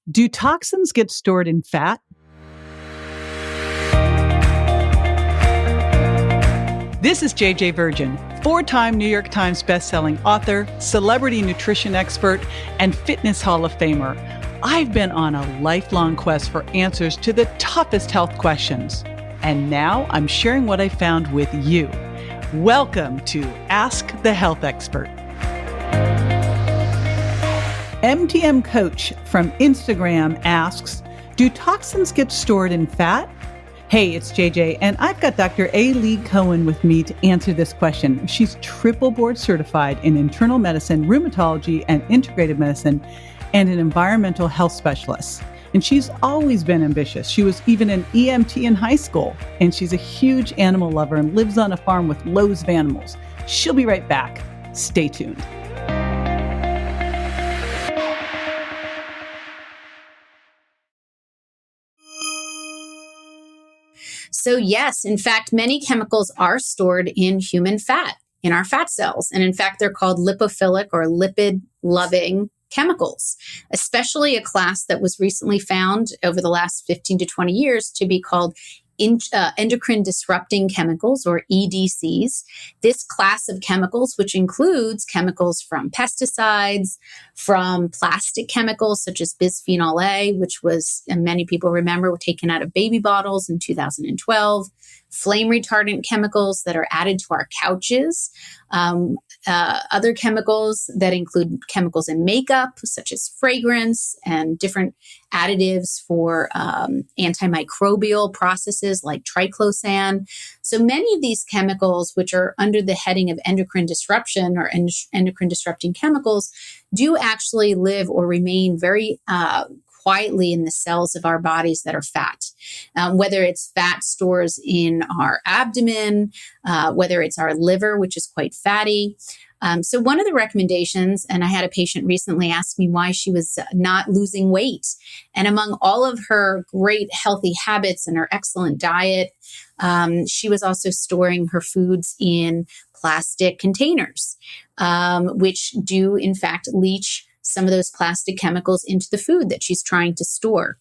Do toxins get stored in fat? This is JJ Virgin, 4-time New York Times bestselling author, celebrity nutrition expert, and fitness Hall of Famer. I've been on a lifelong quest for answers to the toughest health questions. And now I'm sharing what I found with you. Welcome to Ask the Health Expert. MTM Coach from Instagram asks, do toxins get stored in fat? Hey, it's JJ, and I've got Dr. A. Lee Cohen with me to answer this question. She's triple board certified in internal medicine, rheumatology, and integrative medicine, and an environmental health specialist. And she's always been ambitious. She was even an EMT in high school, and she's a huge animal lover and lives on a farm with loads of animals. She'll be right back. Stay tuned. So yes, in fact, many chemicals are stored in human fat, in our fat cells. And in fact, they're called lipophilic or lipid-loving chemicals, especially a class that was recently found over the last 15 to 20 years to be called endocrine disrupting chemicals, or EDCs. This class of chemicals, which includes chemicals from pesticides, from plastic chemicals such as bisphenol A, which was, and many people remember, were taken out of baby bottles in 2012, flame retardant chemicals that are added to our couches, other chemicals that include chemicals in makeup, such as fragrance and different additives for antimicrobial processes like triclosan. So many of these chemicals, which are under the heading of endocrine disruption or endocrine disrupting chemicals, do actually live or remain very quietly in the cells of our bodies that are fat, whether it's fat stores in our abdomen, whether it's our liver, which is quite fatty. So one of the recommendations, and I had a patient recently ask me why she was not losing weight. And among all of her great healthy habits and her excellent diet, she was also storing her foods in plastic containers, which do in fact leach some of those plastic chemicals into the food that she's trying to store.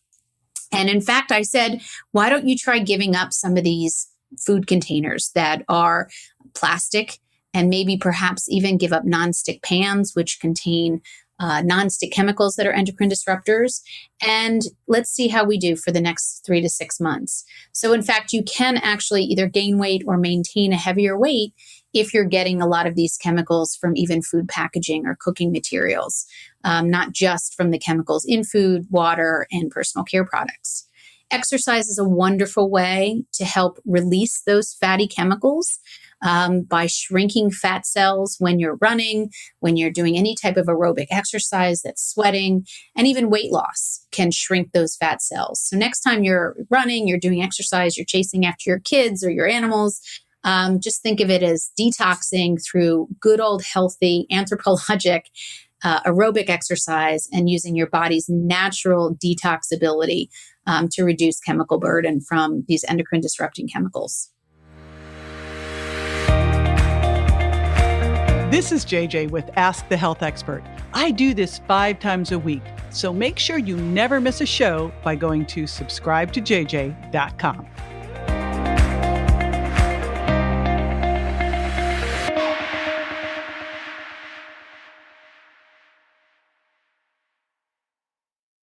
And in fact, I said, why don't you try giving up some of these food containers that are plastic, and maybe perhaps even give up nonstick pans, which contain nonstick chemicals that are endocrine disruptors. And let's see how we do for the next 3 to 6 months. So in fact, you can actually either gain weight or maintain a heavier weight if you're getting a lot of these chemicals from even food packaging or cooking materials, not just from the chemicals in food, water, and personal care products. Exercise is a wonderful way to help release those fatty chemicals by shrinking fat cells when you're running, when you're doing any type of aerobic exercise that's sweating, and even weight loss can shrink those fat cells. So next time you're running, you're doing exercise, you're chasing after your kids or your animals, just think of it as detoxing through good old healthy anthropologic aerobic exercise and using your body's natural detox ability to reduce chemical burden from these endocrine disrupting chemicals. This is JJ with Ask the Health Expert. I do this 5 times a week, so make sure you never miss a show by going to subscribetojj.com.